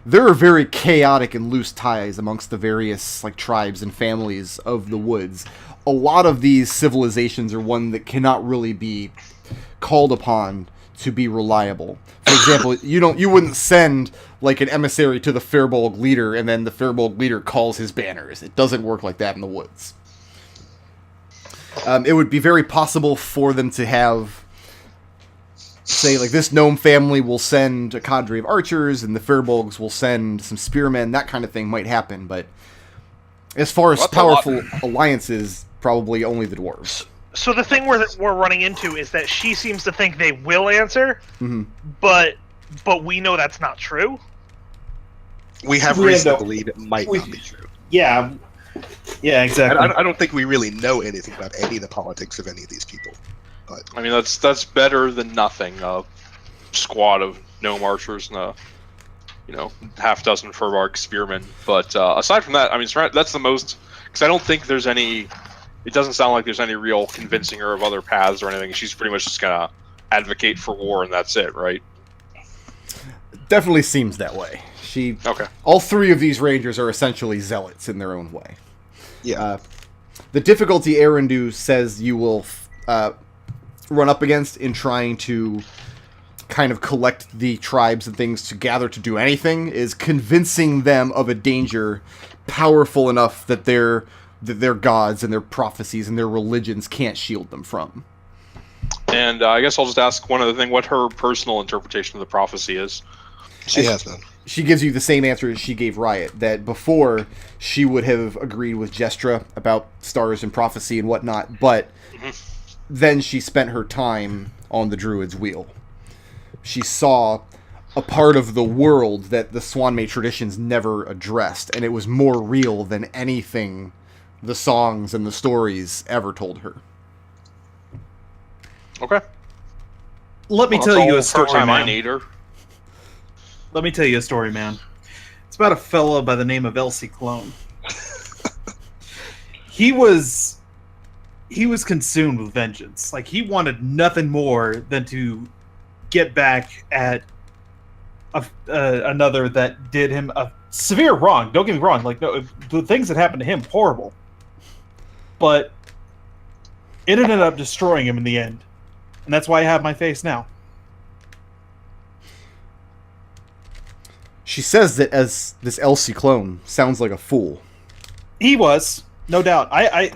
there are very chaotic and loose ties amongst the various tribes and families of the woods. A lot of these civilizations are one that cannot really be called upon to be reliable. For example, you wouldn't send an emissary to the Firbolg leader and then the Firbolg leader calls his banners. It doesn't work like that in the woods. It would be very possible for them to have, say, this gnome family will send a cadre of archers and the Firbolgs will send some spearmen. That kind of thing might happen, but as far as powerful alliances, probably only the dwarves. So the thing we're running into is that she seems to think they will answer, but we know that's not true. We have reason to believe it might not be true. Yeah, exactly. I don't think we really know anything about any of the politics of any of these people. But I mean, that's better than nothing. A squad of gnome archers and half dozen Firbolg spearmen. But aside from that, I mean, that's the most, because I don't think there's any. It doesn't sound like there's any real convincing her of other paths or anything. She's pretty much just gonna advocate for war, and that's it, right? Definitely seems that way. All three of these rangers are essentially zealots in their own way. Yeah. The difficulty Arendu says you will run up against in trying to kind of collect the tribes and things to gather to do anything, is convincing them of a danger powerful enough that their gods and their prophecies and their religions can't shield them from. And I guess I'll just ask one other thing, what her personal interpretation of the prophecy is. She has none. She gives you the same answer as she gave Riot, that before she would have agreed with Gestra about stars and prophecy and whatnot, but then she spent her time on the Druid's wheel. She saw a part of the world that the Swanmay traditions never addressed, and it was more real than anything the songs and the stories ever told her. Okay. Let me tell you a story, time I man. need her. Let me tell you a story, man. It's about a fellow by the name of Elsie Clone. He was consumed with vengeance. Like, he wanted nothing more than to get back at another that did him a severe wrong. Don't get me wrong. Like, no, the things that happened to him, horrible. But it ended up destroying him in the end. And that's why I have my face now. She says that as this Elsie clone sounds like a fool. He was, no doubt. I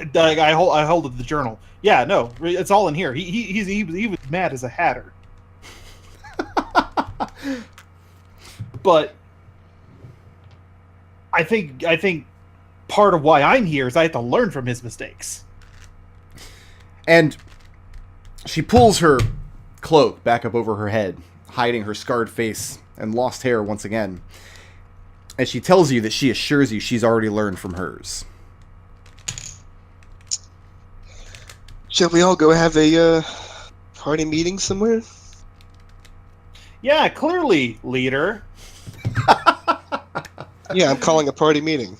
hold the journal. Yeah, no, it's all in here. He was mad as a hatter. But I think part of why I'm here is I have to learn from his mistakes. And she pulls her cloak back up over her head, hiding her scarred face and lost hair once again. And she tells you that she assures you she's already learned from hers. Shall we all go have a party meeting somewhere? Yeah, clearly, leader. Yeah, I'm calling a party meeting.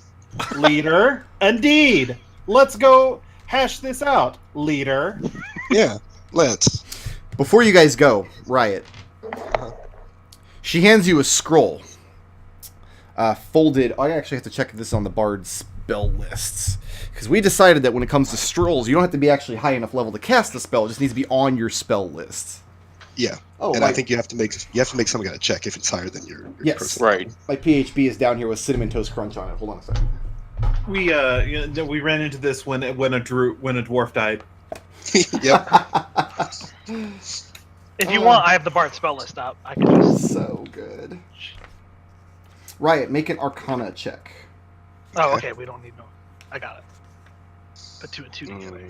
Leader. Indeed. Let's go hash this out, leader. Yeah, let's. Before you guys go, Riot, she hands you a scroll. Folded. I actually have to check if this is on the Bard's spell lists. Because we decided that when it comes to scrolls, you don't have to be actually high enough level to cast the spell. It just needs to be on your spell list. Yeah. Oh, and I think you have to make some kind of check if it's higher than your Yes. personal. Right. My PHB is down here with Cinnamon Toast Crunch on it. Hold on a second. We ran into this when a dwarf died. Yep. If you want, I have the Bard spell list up. I can just. So good. Riot, make an Arcana check. Oh, okay. We don't need no. I got it. Put 2 and 2 together.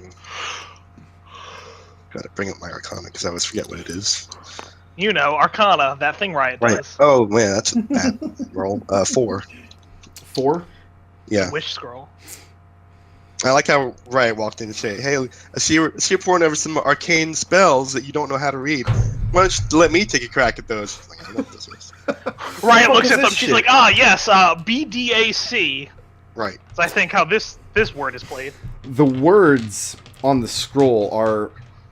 Got to bring up my Arcana because I always forget what it is. You know, Arcana, that thing Riot Right. does. Oh man, that's a bad roll. 4. 4? Yeah. Wish scroll. I like how Riot walked in and said, "Hey, I see you're pouring over some arcane spells that you don't know how to read. Why don't you let me take a crack at those?" I'm like, I don't know what this is. Riot fuck looks is at them. this She's shit? like, ah, yes, BDAC. Right. That's, I think, how this word is played. The words on the scroll are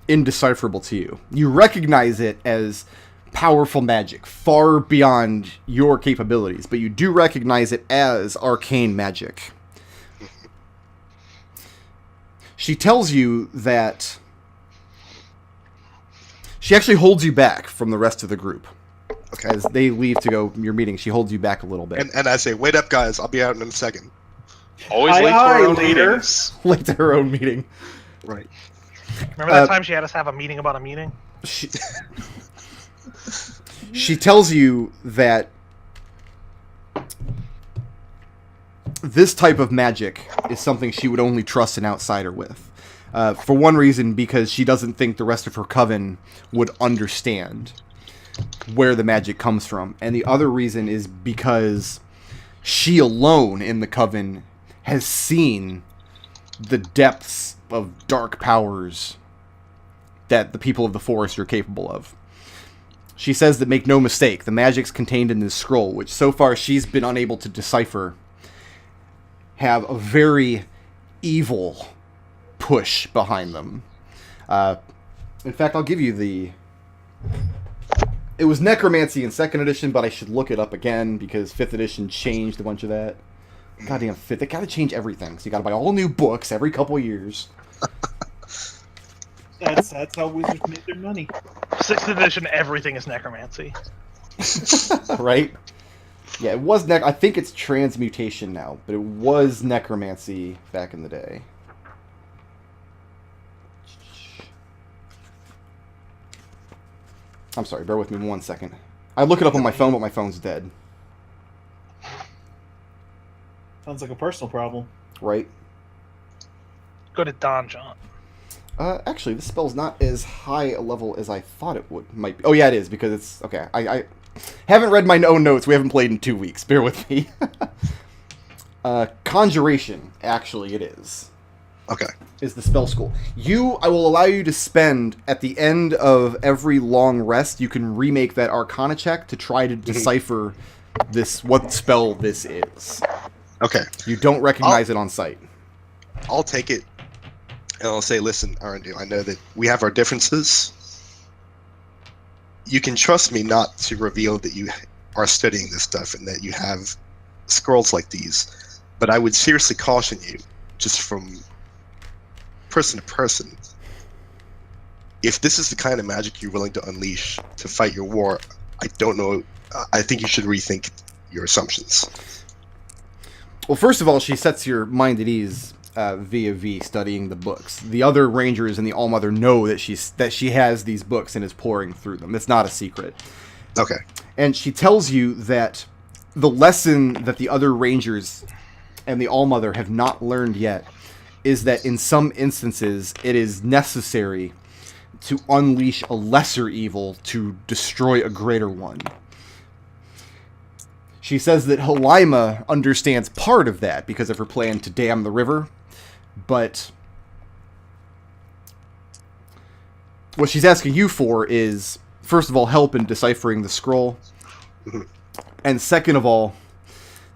indecipherable to you. You recognize it as powerful magic, far beyond your capabilities, but you do recognize it as arcane magic. She tells you that she actually holds you back from the rest of the group. Okay. As they leave to go your meeting, she holds you back a little bit. And I say, "Wait up, guys! I'll be out in a second." Always Aye, late to our aye, own leader. meetings. Late to her own meeting. Right. Remember that time she had us have a meeting about a meeting? She tells you that this type of magic is something she would only trust an outsider with. For one reason, because she doesn't think the rest of her coven would understand where the magic comes from. And the other reason is because she alone in the coven has seen the depths of dark powers that the people of the forest are capable of. She says that, make no mistake, the magics contained in this scroll, which so far she's been unable to decipher, have a very evil push behind them. In fact, I'll give you the... It was Necromancy in 2nd edition, but I should look it up again, because 5th edition changed a bunch of that. Goddamn 5th. They gotta change everything, so you gotta buy all new books every couple of years. That's how wizards make their money. 6th edition, everything is necromancy. Right? Yeah, it was I think it's transmutation now, but it was necromancy back in the day. I'm sorry, bear with me 1 second. I look it up on my phone, but my phone's dead. Sounds like a personal problem. Right? Go to Don John. Actually, this spell's not as high a level as I thought it might be. Oh yeah, it is, because it's... Okay, I haven't read my own notes. We haven't played in 2 weeks. Bear with me. Conjuration, actually, it is. Okay. Is the spell school. I will allow you to spend, at the end of every long rest, you can remake that Arcana check to try to decipher what spell this is. Okay. You don't recognize it on sight. I'll take it, and I'll say, listen, Arundel, I know that we have our differences. You can trust me not to reveal that you are studying this stuff and that you have scrolls like these, but I would seriously caution you, just from person to person, if this is the kind of magic you're willing to unleash to fight your war, I don't know. I think you should rethink your assumptions. Well, first of all, she sets your mind at ease via studying the books. The other rangers and the Allmother know that she has these books and is pouring through them. It's not a secret. Okay. And she tells you that the lesson that the other rangers and the Allmother have not learned yet is that in some instances it is necessary to unleash a lesser evil to destroy a greater one. She says that Halima understands part of that because of her plan to dam the river, but what she's asking you for is, first of all, help in deciphering the scroll, and second of all,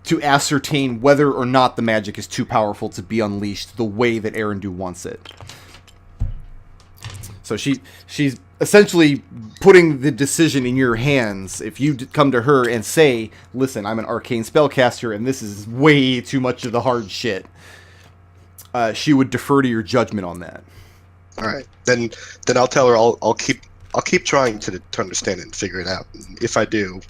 to ascertain whether or not the magic is too powerful to be unleashed the way that Arindu wants it. So she's essentially putting the decision in your hands. If you come to her and say, listen, I'm an arcane spellcaster and this is way too much of the hard shit, she would defer to your judgment on that. All right. Then I'll tell her I'll keep trying to understand it and figure it out. And if I do,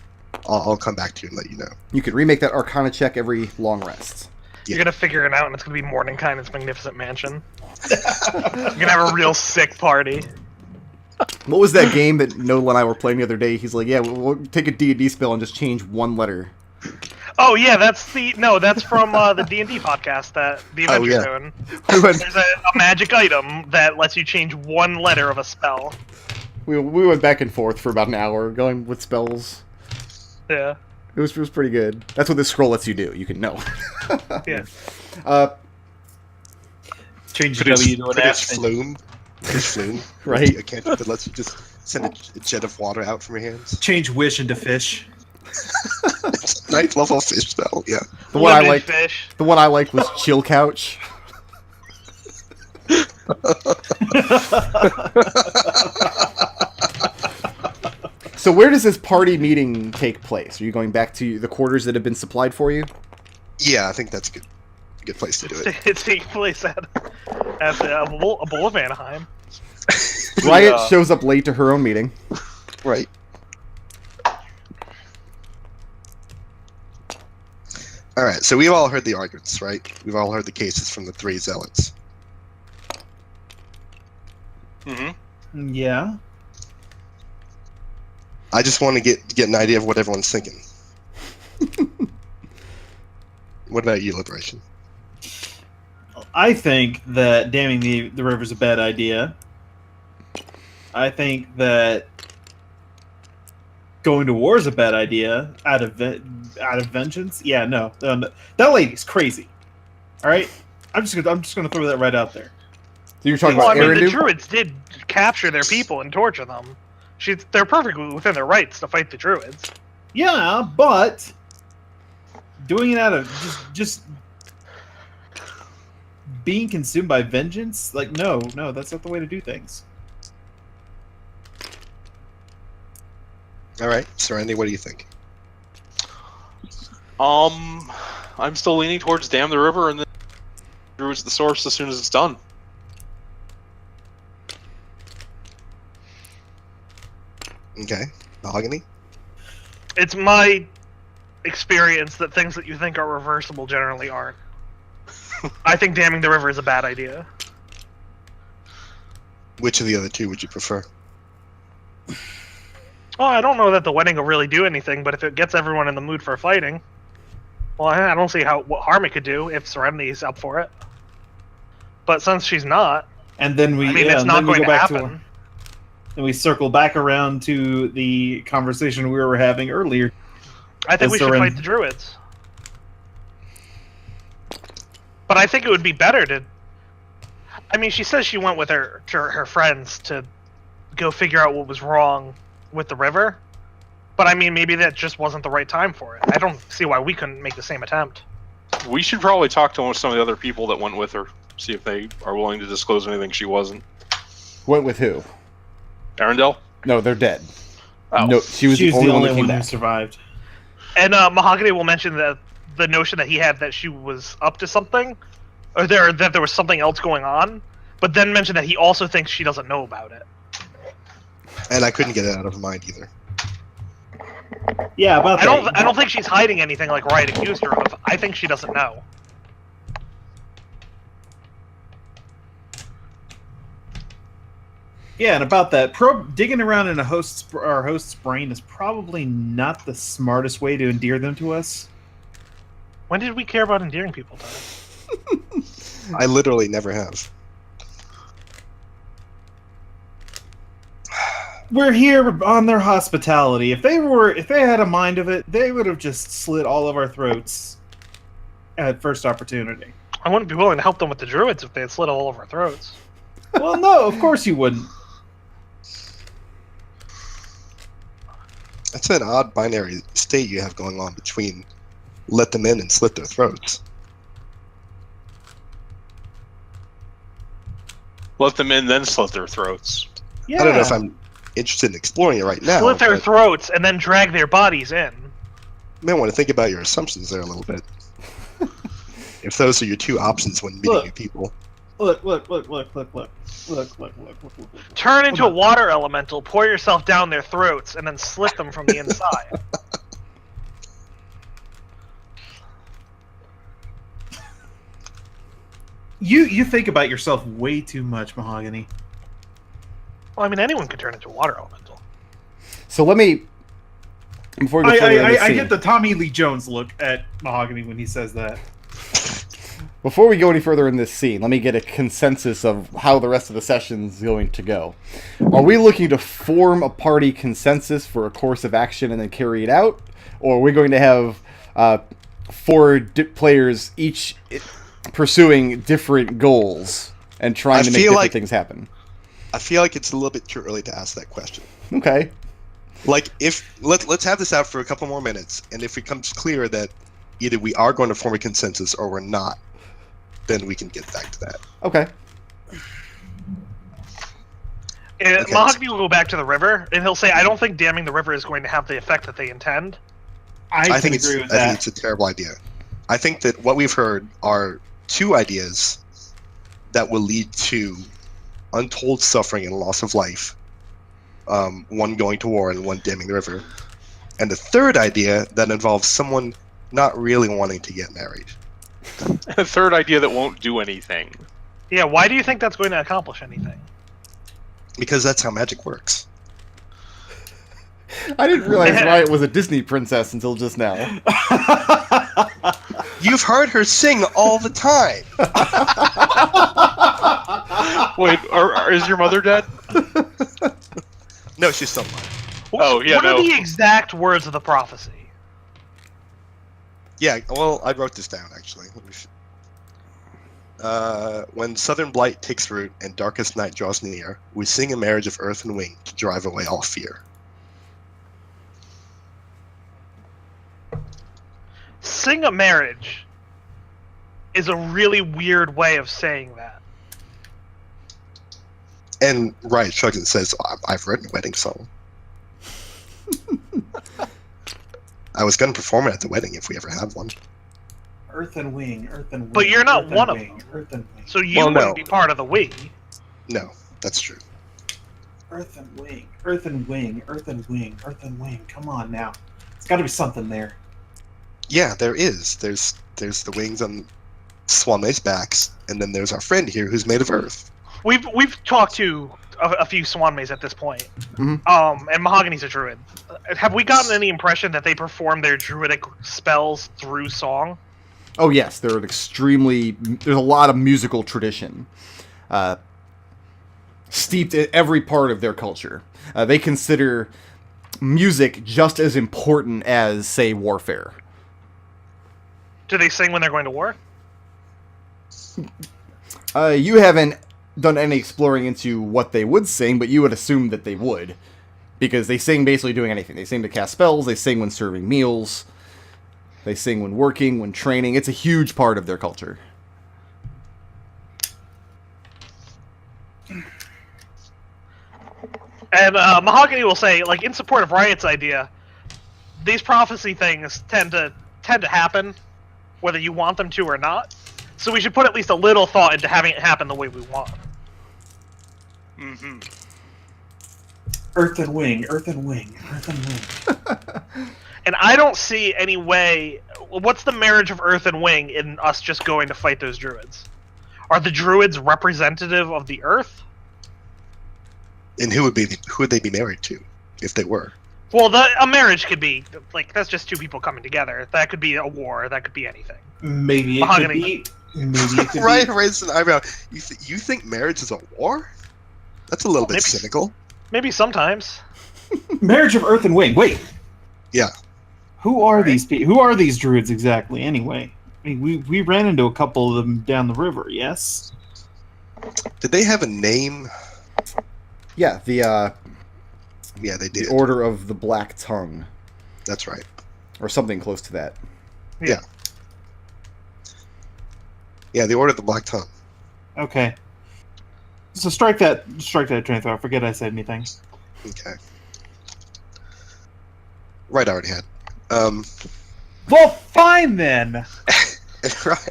I'll come back to you and let you know. You can remake that Arcana check every long rest. You're gonna figure it out, and it's gonna be Mordenkainen's in its magnificent mansion. You're gonna have a real sick party. What was that game that Nodal and I were playing the other day? He's like, yeah, we'll take a D&D spell and just change one letter. Oh yeah, that's from the D&D podcast that the Adventure's doing. There's a magic item that lets you change one letter of a spell. We went back and forth for about an hour going with spells. Yeah. It was pretty good. That's what this scroll lets you do. You can know. Yeah. Change the W to an F. Flume. Flume. Right. A cantrip that lets you just send a jet of water out from your hands. Change wish into fish. It's a ninth level fish spell, yeah. The one I liked was chill couch. So where does this party meeting take place? Are you going back to the quarters that have been supplied for you? Yeah, I think that's a good place to do it. It's taking place at a bowl of Anaheim. Riot shows up late to her own meeting. Right. All right, so we've all heard the arguments, right? We've all heard the cases from the three zealots. Mm-hmm. Yeah. I just want to get an idea of what everyone's thinking. What about you, Liberation? I think that damming the river is a bad idea. I think that going to war is a bad idea out of vengeance. Yeah, no, that lady's crazy. All right, I'm just gonna throw that right out there. So you're talking Well, about I mean, Arindu? the Druids did capture their people and torture them. They're perfectly within their rights to fight the Druids. Yeah, but doing it out of just being consumed by vengeance, like no, that's not the way to do things. All right, Serenity, what do you think? I'm still leaning towards dam the river and then Druid's the source as soon as it's done. Okay. Mahogany? It's my experience that things that you think are reversible generally aren't. I think damming the river is a bad idea. Which of the other two would you prefer? Well, I don't know that the wedding will really do anything, but if it gets everyone in the mood for fighting, well, I don't see what harm it could do if Serenity's up for it. But since she's not, And then we, I mean, yeah, it's and not then we going go to back happen. and we circle back around to the conversation we were having earlier. I think we should Seren- fight the Druids. But I think it would be better to... I mean, she says she went with her friends to go figure out what was wrong with the river. But I mean, maybe that just wasn't the right time for it. I don't see why we couldn't make the same attempt. We should probably talk to some of the other people that went with her, see if they are willing to disclose anything she wasn't. Went with who? Arundel? No, they're dead. Oh. No, she was She's the only one that came who back. survived. And Mahogany will mention that the notion that he had that she was up to something, or that there was something else going on, but then mention that he also thinks she doesn't know about it. And I couldn't get it out of her mind either. Yeah, about that. I don't think she's hiding anything like Riot accused her of. I think she doesn't know. Yeah, and about that, digging around in our host's brain is probably not the smartest way to endear them to us. When did we care about endearing people to us? I literally never have. We're here on their hospitality. If they had a mind of it, they would have just slit all of our throats at first opportunity. I wouldn't be willing to help them with the Druids if they had slit all over our throats. Well, no, of course you wouldn't. That's an odd binary state you have going on between let them in and slit their throats. Let them in, then slit their throats. Yeah. I don't know if I'm interested in exploring it right now. Slit their but throats and then drag their bodies in. you may want to think about your assumptions there a little bit. If those are your two options when meeting Look. new people. Look. Turn into a Hold on. water elemental, pour yourself down their throats, and then slit them from the inside. You think about yourself way too much, Mahogany. Well, I mean, anyone can turn into a water elemental. So let me, before we go further in this I scene, get the Tommy Lee Jones look at Mahogany when he says that. before we go any further in this scene, let me get a consensus of how the rest of the session's going to go. Are we looking to form a party consensus for a course of action and then carry it out? Or are we going to have four players each pursuing different goals and trying to make different things happen? I feel like it's a little bit too early to ask that question. Okay. Like, let's have this out for a couple more minutes, and if it becomes clear that either we are going to form a consensus or we're not, then we can get back to that. Okay. And Okay. Mahogany will go back to the river, and he'll say, I don't think damming the river is going to have the effect that they intend. I think agree with I that. think it's a terrible idea. I think that what we've heard are two ideas that will lead to untold suffering and loss of life. One going to war and one damming the river. And the third idea that involves someone not really wanting to get married. A third idea that won't do anything. Yeah, why do you think that's going to accomplish anything? Because that's how magic works. I didn't realize Riot was a Disney princess until just now. You've heard her sing all the time. Wait, is your mother dead? No, she's still alive. Oh, yeah, What no. are the exact words of the prophecy? Yeah, well, I wrote this down, actually. Let me see. When southern blight takes root and darkest night draws near, we sing a marriage of earth and wing to drive away all fear. Sing a marriage is a really weird way of saying that. And Riot shrugs and says, I've written a wedding song. I was going to perform it at the wedding if we ever have one. Earth and wing, earth and wing. But you're not earth and one of wing, them. Earth and wing. So you Well, no. wouldn't be part of the we. No, that's true. Earth and wing, earth and wing, earth and wing, earth and wing. Come on now. There's got to be something there. Yeah, there is. There's the wings on Swanmay's backs, and then there's our friend here who's made of earth. We've talked to a few Swanmays at this point. Mhm. And Mahogany's a druid. Have we gotten any impression that they perform their druidic spells through song? Oh yes, there's a lot of musical tradition, steeped in every part of their culture. They consider music just as important as, say, warfare. Do they sing when they're going to war? You haven't done any exploring into what they would sing, but you would assume that they would, because they sing basically doing anything. They sing to cast spells, they sing when serving meals, they sing when working, when training. It's a huge part of their culture. And Mahogany will say, like, in support of Riot's idea, these prophecy things tend to happen, whether you want them to or not. So we should put at least a little thought into having it happen the way we want. Mm-hmm. Earth and wing, earth and wing, earth and wing. And I don't see any way... What's the marriage of Earth and Wing in us just going to fight those druids? Are the druids representative of the Earth? And who would they be married to if they were? Well, a marriage could be, like, that's just two people coming together. That could be a war. That could be anything. Maybe it Mahogany. could be. Maybe it could Right, be. raised an eyebrow. You think marriage is a war? That's a little bit Maybe. cynical. Maybe sometimes. Marriage of earth and wing. Wait. Yeah. Who are these people? Who are these druids exactly? Anyway, I mean, we ran into a couple of them down the river. Yes. Did they have a name? Yeah, Yeah, they did. the Order of the Black Tongue, That's right. or something close to that. Yeah, the Order of the Black Tongue. Okay. So strike that train of thought. Forget I said anything. Okay. Right, I already had. Well, fine then.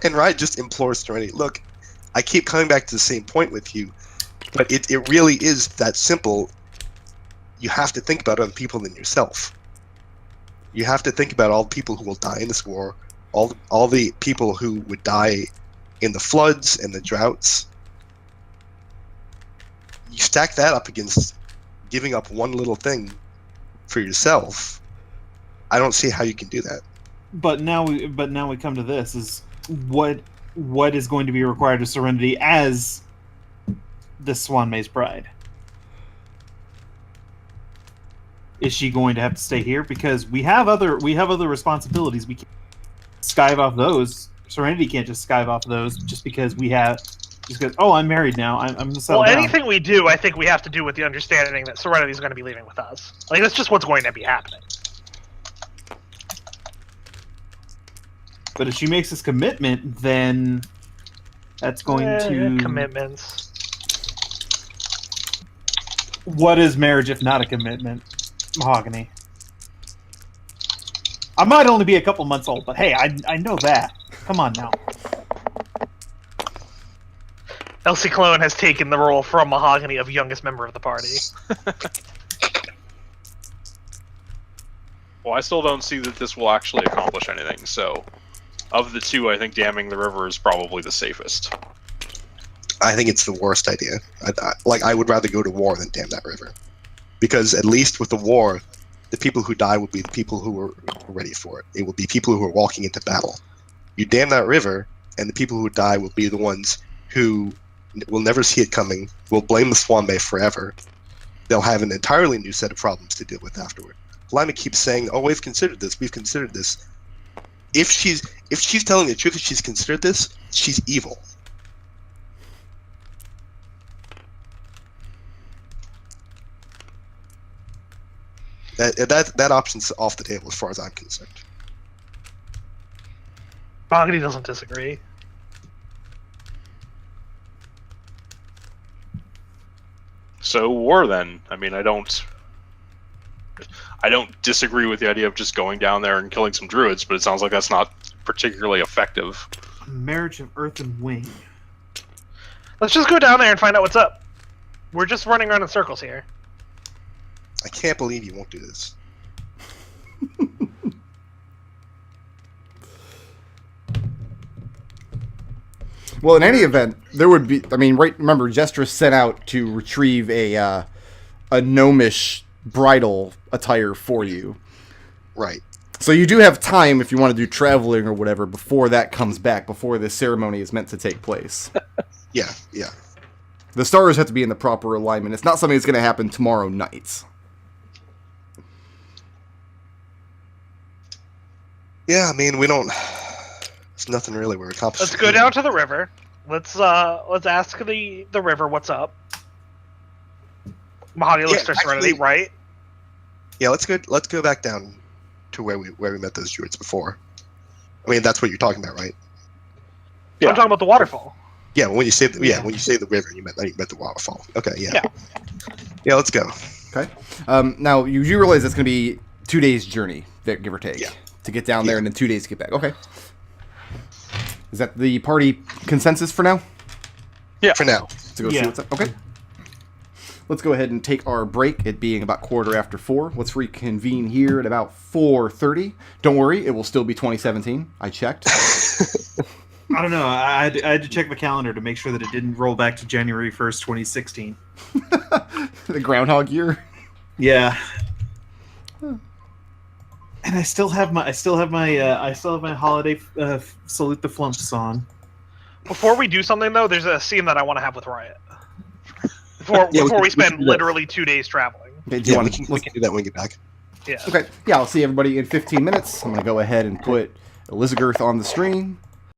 And Riot just implores Serenity. Look, I keep coming back to the same point with you, but it really is that simple. You have to think about other people than yourself. You have to think about all the people who will die in this war, all the people who would die in the floods and the droughts. You stack that up against giving up one little thing for yourself. I don't see how you can do that. But now we come to this: is what is going to be required of Serenity as the Swan Maze bride? Is she going to have to stay here because we have other responsibilities? We can't skive off those. Serenity can't just skive off those just because I'm married now. I'm going to settle Well, down. anything we do, I think we have to do with the understanding that Serenity is going to be leaving with us. Like, that's just what's going to be happening. But if she makes this commitment, then that's going to... Commitments. What is marriage if not a commitment? Mahogany. I might only be a couple months old, but hey, I know that. Come on now. Elsie Clone has taken the role from Mahogany of youngest member of the party. Well, I still don't see that this will actually accomplish anything, so... Of the two, I think damming the river is probably the safest. I think it's the worst idea. I would rather go to war than dam that river. Because at least with the war, the people who die will be the people who were ready for it. It will be people who are walking into battle. You dam that river, and the people who die will be the ones who will never see it coming, will blame the Swan Bay forever. They'll have an entirely new set of problems to deal with afterward. Lima keeps saying, "Oh, we've considered this. If she's telling the truth, if she's considered this, she's evil." That option's off the table as far as I'm concerned. Mahogany doesn't disagree. So war then. I mean, I don't disagree with the idea of just going down there and killing some druids, but it sounds like that's not particularly effective. Marriage of Earth and Wing. Let's just go down there and find out what's up. We're just running around in circles here. I can't believe you won't do this. Well, in any event, there would be. I mean, right? Remember, Jestra set out to retrieve a gnomish bridal attire for you. Right. So you do have time if you want to do traveling or whatever before that comes back, before this ceremony is meant to take place. Yeah. The stars have to be in the proper alignment. It's not something that's going to happen tomorrow night. Yeah, I mean, we don't... There's nothing really we're accomplishing. Let's go down to the river. Let's ask the river what's up. Mahogany looks to Serenity, actually, right? Yeah, let's go back down to where we met those druids before. I mean, that's what you're talking about, right? Yeah. I'm talking about the waterfall. Yeah, when you say the river, you meant the waterfall. Okay, yeah. Yeah, let's go. Okay. Now, you do realize it's going to be 2 days' journey, give or take, to get down there and then 2 days to get back. Okay. Is that the party consensus for now? Yeah. For now. To go see what's up? Okay. Let's go ahead and take our break, it being about 4:15. Let's reconvene here at about 4:30. Don't worry, it will still be 2017. I checked. I don't know. I had to check the calendar to make sure that it didn't roll back to January 1st, 2016. The Groundhog Year. Yeah. And I still have my holiday salute the Flumphs on. Before we do something though, there's a scene that I want to have with Riot. Before we spend literally 2 days traveling. Okay, We can do that when we get back. Yeah. Okay. Yeah, I'll see everybody in 15 minutes. I'm going to go ahead and put Elizagirth on the stream.